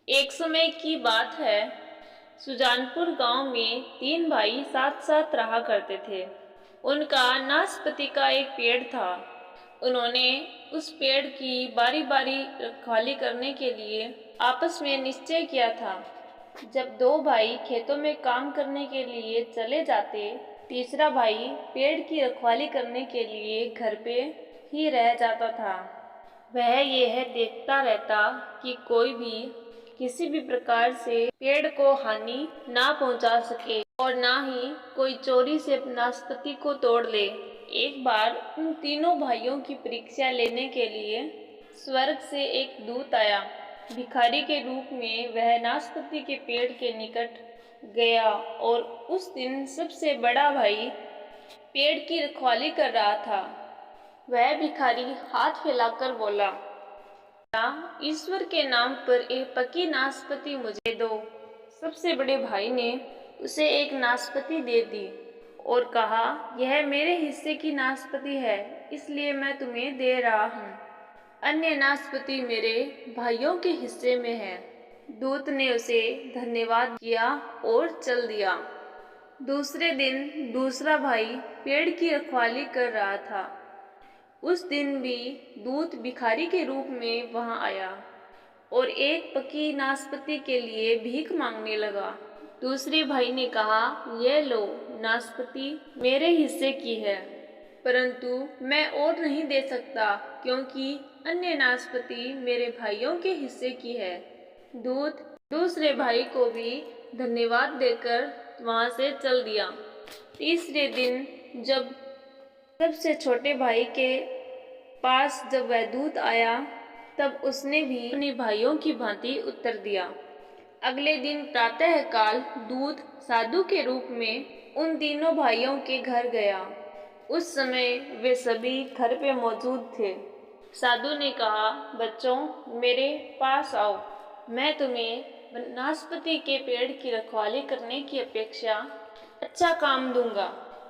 एक समय की बात है। सुजानपुर गांव में तीन भाई साथ साथ रहा करते थे। उनका नाशपाती का एक पेड़ था। उन्होंने उस पेड़ की बारी बारी रखवाली करने के लिए आपस में निश्चय किया था। जब दो भाई खेतों में काम करने के लिए चले जाते, तीसरा भाई पेड़ की रखवाली करने के लिए घर पे ही रह जाता था। वह यह देखता रहता कि कोई भी किसी भी प्रकार से पेड़ को हानि ना पहुंचा सके और ना ही कोई चोरी से नाशपाती को तोड़ ले। एक बार उन तीनों भाइयों की परीक्षा लेने के लिए स्वर्ग से एक दूत आया। भिखारी के रूप में वह नाशपाती के पेड़ के निकट गया और उस दिन सबसे बड़ा भाई पेड़ की रखवाली कर रहा था। वह भिखारी हाथ फैलाकर बोला, ईश्वर के नाम पर एक पकी नाशपाती मुझे दो। सबसे बड़े भाई ने उसे एक नाशपाती दे दी और कहा, यह मेरे हिस्से की नाशपाती है, इसलिए मैं तुम्हें दे रहा हूँ। अन्य नाशपाती मेरे भाइयों के हिस्से में है। दूत ने उसे धन्यवाद किया और चल दिया। दूसरे दिन दूसरा भाई पेड़ की रखवाली कर रहा था। उस दिन भी दूत भिखारी के रूप में वहां आया और एक पकी नाशपाती के लिए भीख मांगने लगा। दूसरे भाई ने कहा, यह लो, नाशपाती मेरे हिस्से की है, परंतु मैं और नहीं दे सकता क्योंकि अन्य नाशपाती मेरे भाइयों के हिस्से की है। दूत दूसरे भाई को भी धन्यवाद देकर वहां से चल दिया। तीसरे दिन जब सबसे छोटे भाई के पास जब वह दूत आया, तब उसने भी अपने भाइयों की भांति उत्तर दिया। अगले दिन प्रातःकाल दूत साधु के रूप में उन तीनों भाइयों के घर गया। उस समय वे सभी घर पे मौजूद थे। साधु ने कहा, बच्चों, मेरे पास आओ, मैं तुम्हें नाशपाती के पेड़ की रखवाली करने की अपेक्षा अच्छा काम दूंगा।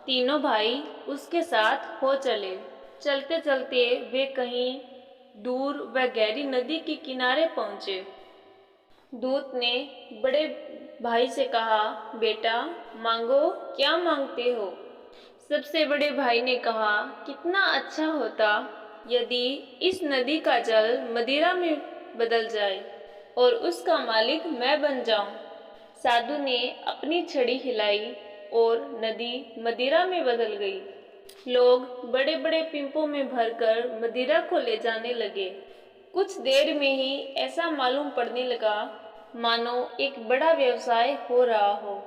तीनों भाई उसके साथ हो चले। चलते चलते वे कहीं दूर व गहरी नदी के किनारे पहुंचे। दूत ने बड़े भाई से कहा, बेटा, मांगो, क्या मांगते हो? सबसे बड़े भाई ने कहा, कितना अच्छा होता यदि इस नदी का जल मदिरा में बदल जाए और उसका मालिक मैं बन जाऊं। साधु ने अपनी छड़ी हिलाई और नदी मदिरा में बदल गई। लोग बड़े बड़े पिंपों में भरकर मदिरा को ले जाने लगे। कुछ देर में ही ऐसा मालूम पड़ने लगा मानो एक बड़ा व्यवसाय हो रहा हो।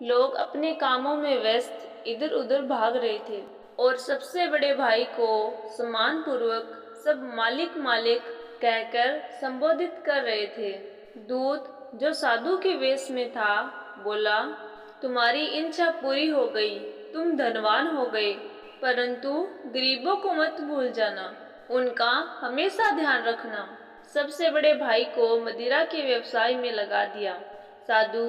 लोग अपने कामों में व्यस्त इधर उधर भाग रहे थे और सबसे बड़े भाई को सम्मान पूर्वक सब मालिक मालिक कहकर संबोधित कर रहे थे। दूत, जो साधु के वेश में था, बोला, तुम्हारी इच्छा पूरी हो गई, तुम धनवान हो गए, परंतु गरीबों को मत भूल जाना, उनका हमेशा ध्यान रखना। सबसे बड़े भाई को मदिरा के व्यवसाय में लगा दिया। साधु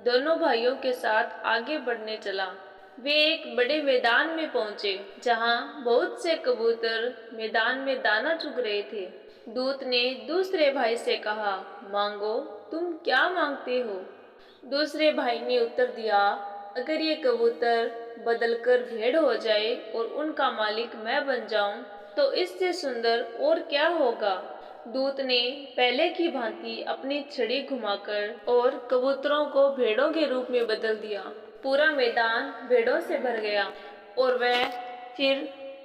दोनों भाइयों के साथ आगे बढ़ने चला। वे एक बड़े मैदान में पहुंचे, जहां बहुत से कबूतर मैदान में दाना चुग रहे थे। दूत ने दूसरे भाई से कहा, मांगो, तुम क्या मांगते हो? दूसरे भाई ने उत्तर दिया, अगर ये कबूतर बदलकर भेड़ हो जाए और उनका मालिक मैं बन जाऊं, तो इससे सुंदर और क्या होगा? दूत ने पहले की भांति अपनी छड़ी घुमाकर और कबूतरों को भेड़ों के रूप में बदल दिया। पूरा मैदान भेड़ों से भर गया और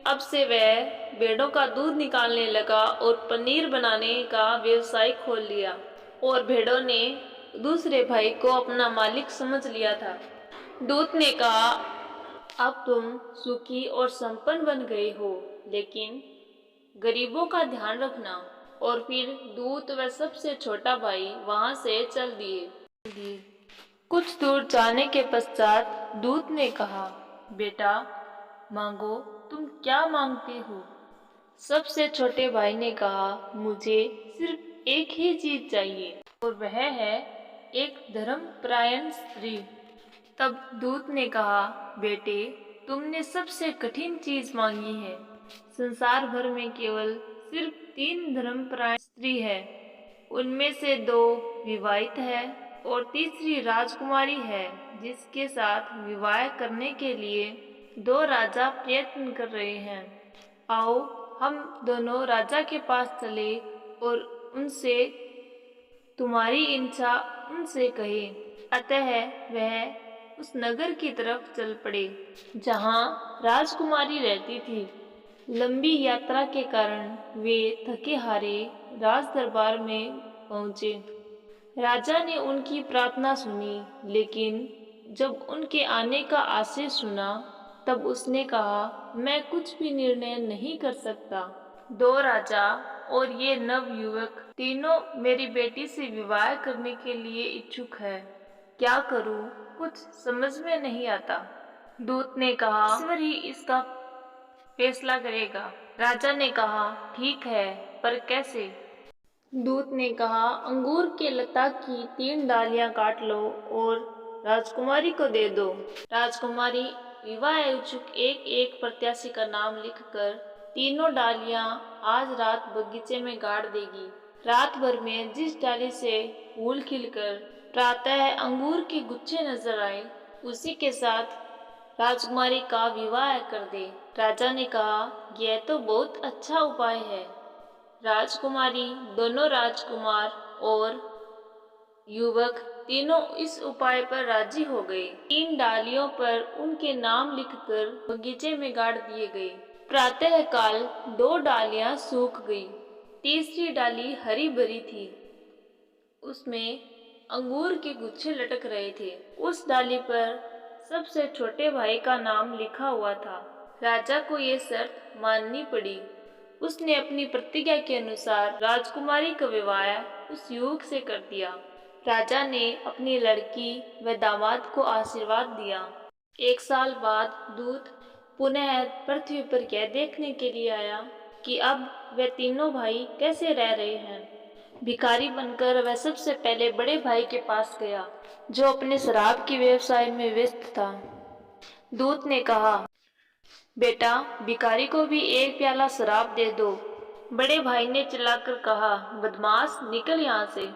अब से वह भेड़ों का दूध निकालने लगा और पनीर बनाने का व्यवसाय खोल लिया। और भेड़ों ने दूसरे भाई को अपना मालिक समझ लिया था। दूत ने कहा, अब तुम सुखी और संपन्न बन गए हो, लेकिन गरीबों का ध्यान रखना। और फिर दूत व सबसे छोटा भाई वहां से चल दिए। कुछ दूर जाने के पश्चात दूत ने कहा, बेटा, मांगो, तुम क्या मांगते हो? सबसे छोटे भाई ने कहा, मुझे सिर्फ एक ही चीज चाहिए और वह है एक धर्मपरायण स्त्री। तब दूत ने कहा, बेटे, तुमने सबसे कठिन चीज मांगी है। संसार भर में केवल सिर्फ 3 धर्मपरायण स्त्री है उनमें से 2 विवाहित है और तीसरी राजकुमारी है जिसके साथ विवाह करने के लिए 2 राजा प्रयत्न कर रहे हैं। आओ हम दोनों राजा के पास चले और उनसे तुम्हारी इच्छा उनसे कहे। अतः वह उस नगर की तरफ चल पड़े जहाँ राजकुमारी रहती थी। लंबी यात्रा के कारण वे थके हारे राज दरबार में पहुँचे। राजा ने उनकी प्रार्थना सुनी, लेकिन जब उनके आने का आशय सुना तब उसने कहा, मैं कुछ भी निर्णय नहीं कर सकता। 2 राजा और ये नव युवक तीनों मेरी बेटी से विवाह करने के लिए इच्छुक है। क्या करूं? कुछ समझ में नहीं आता। दूत ने कहा, ईश्वर ही इसका फैसला करेगा। राजा ने कहा, ठीक है, पर कैसे? दूत ने कहा, अंगूर के लता की 3 डालियां काट लो और राजकुमारी को दे दो। राजकुमारी विवाह इच्छुक एक एक प्रत्याशी का नाम लिखकर 3 डालियां आज रात बगीचे में गाड़ देगी। रात भर में जिस डाली से फूल खिलकर प्रातः अंगूर के गुच्छे नजर आए, उसी के साथ राजकुमारी का विवाह कर दे। राजा ने कहा, यह तो बहुत अच्छा उपाय है। राजकुमारी, दोनों राजकुमार और युवक तीनों इस उपाय पर राजी हो गए। 3 डालियों पर उनके नाम लिखकर बगीचे में गाड़ दिए गए। प्रातः काल 2 डालियां सूख गई। तीसरी डाली हरी भरी थी। उसमें अंगूर के गुच्छे लटक रहे थे। उस डाली पर सबसे छोटे भाई का नाम लिखा हुआ था। राजा को ये शर्त माननी पड़ी। उसने अपनी प्रतिज्ञा के अनुसार राजकुमारी का विवाह उस युवक से कर दिया। राजा ने अपनी लड़की व दामाद को आशीर्वाद दिया। 1 साल बाद दूत पुनः पृथ्वी पर यह देखने के लिए आया कि अब वे तीनों भाई कैसे रह रहे हैं। भिखारी बनकर वह सबसे पहले बड़े भाई के पास गया, जो अपने शराब के व्यवसाय में व्यस्त था। दूत ने कहा, बेटा, भिखारी को भी 1 प्याला शराब दे दो। बड़े भाई ने चिल्लाकर कहा, बदमाश, निकल यहाँ से।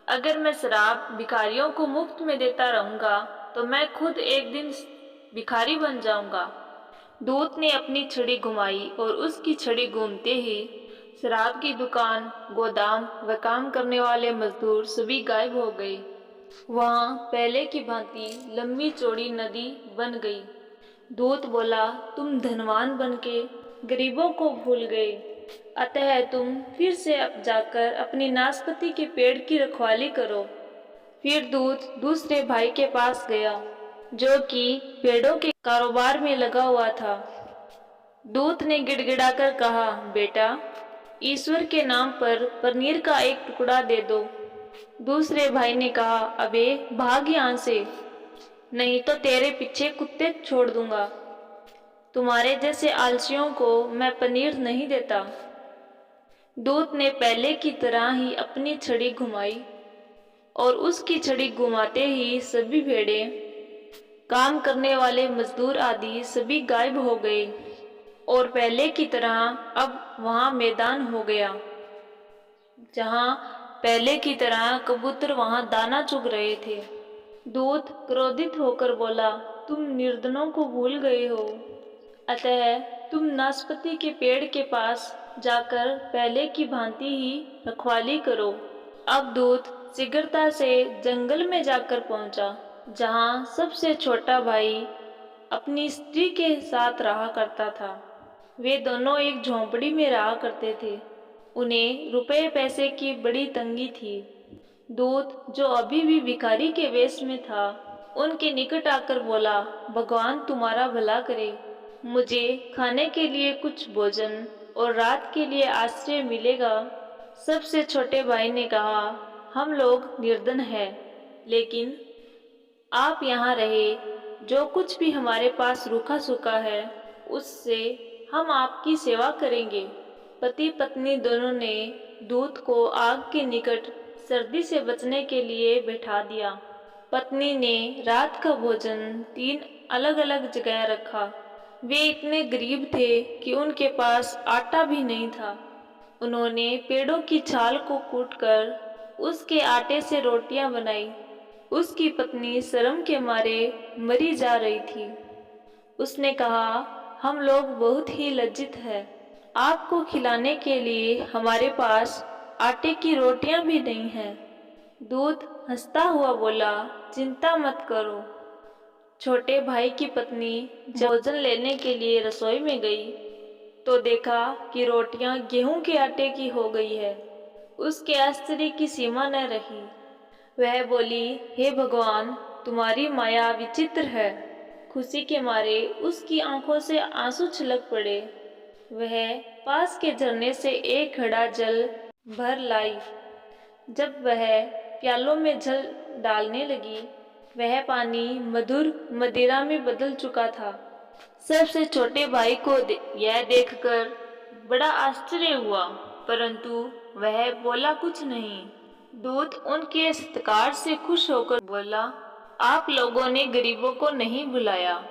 अगर मैं शराब भिखारियों को मुफ्त में देता रहूंगा तो मैं खुद एक दिन भिखारी बन जाऊंगा। दूत ने अपनी छड़ी घुमाई और उसकी छड़ी घूमते ही शराब की दुकान, गोदाम व काम करने वाले मजदूर सभी गायब हो गए। वहां पहले की भांति लंबी चौड़ी नदी बन गई। दूत बोला, तुम धनवान बनके गरीबों को भूल गए, अतः तुम फिर से अब जाकर अपनी नाशपाती के पेड़ की रखवाली करो। फिर दूत दूसरे भाई के पास गया, जो कि पेड़ों के कारोबार में लगा हुआ था। दूत ने गिड़गिड़ाकर कहा, बेटा, ईश्वर के नाम पर पनीर का एक टुकड़ा दे दो। दूसरे भाई ने कहा, अबे भाग यहाँ से, नहीं तो तेरे पीछे कुत्ते छोड़ दूंगा। तुम्हारे जैसे आलसियों को मैं पनीर नहीं देता। दूत ने पहले की तरह ही अपनी छड़ी घुमाई और उसकी छड़ी घुमाते ही सभी भेड़ें, काम करने वाले मजदूर आदि सभी गायब हो गए और पहले की तरह अब वहां मैदान हो गया। जहां पहले की तरह कबूतर वहां दाना चुग रहे थे। दूत क्रोधित होकर बोला, तुम निर्धनों को भूल गए हो, अतः तुम नाशपाती के पेड़ के पास जाकर पहले की भांति ही रखवाली करो। अब दूत शीघ्रता से जंगल में जाकर पहुंचा, जहां सबसे छोटा भाई अपनी स्त्री के साथ रहा करता था। वे दोनों एक झोंपड़ी में रहा करते थे। उन्हें रुपए पैसे की बड़ी तंगी थी। दूत, जो अभी भी भिखारी के वेश में था, उनके निकट आकर बोला, भगवान तुम्हारा भला करे, मुझे खाने के लिए कुछ भोजन और रात के लिए आश्रय मिलेगा। सबसे छोटे भाई ने कहा, हम लोग निर्धन हैं, लेकिन आप यहाँ रहे, जो कुछ भी हमारे पास रूखा सूखा है उससे हम आपकी सेवा करेंगे। पति पत्नी दोनों ने दूत को आग के निकट सर्दी से बचने के लिए बैठा दिया। पत्नी ने रात का भोजन 3 अलग अलग जगह रखा। वे इतने गरीब थे कि उनके पास आटा भी नहीं था। उन्होंने पेड़ों की छाल को कूटकर उसके आटे से रोटियां बनाई। उसकी पत्नी शर्म के मारे मरी जा रही थी। उसने कहा, हम लोग बहुत ही लज्जित हैं। आपको खिलाने के लिए हमारे पास आटे की रोटियां भी नहीं हैं। दूत हंसता हुआ बोला, चिंता मत करो। छोटे भाई की पत्नी जब भोजन लेने के लिए रसोई में गई तो देखा कि रोटियां गेहूं के आटे की हो गई है। उसके आश्चर्य की सीमा न रही। वह बोली, हे भगवान, तुम्हारी माया विचित्र है। खुशी के मारे उसकी आंखों से आंसू छलक पड़े। वह पास के झरने से एक घड़ा जल भर लाई। जब वह प्यालों में जल डालने लगी, वह पानी मधुर मदिरा में बदल चुका था। सबसे छोटे भाई को यह देखकर बड़ा आश्चर्य हुआ, परंतु वह बोला कुछ नहीं। दूत उनके सत्कार से खुश होकर बोला, आप लोगों ने गरीबों को नहीं बुलाया।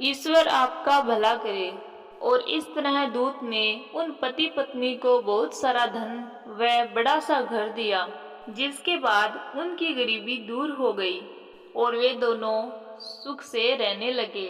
ईश्वर आपका भला करे। और इस तरह दूत ने उन पति पत्नी को बहुत सारा धन व बड़ा सा घर दिया, जिसके बाद उनकी गरीबी दूर हो गई और वे दोनों सुख से रहने लगे।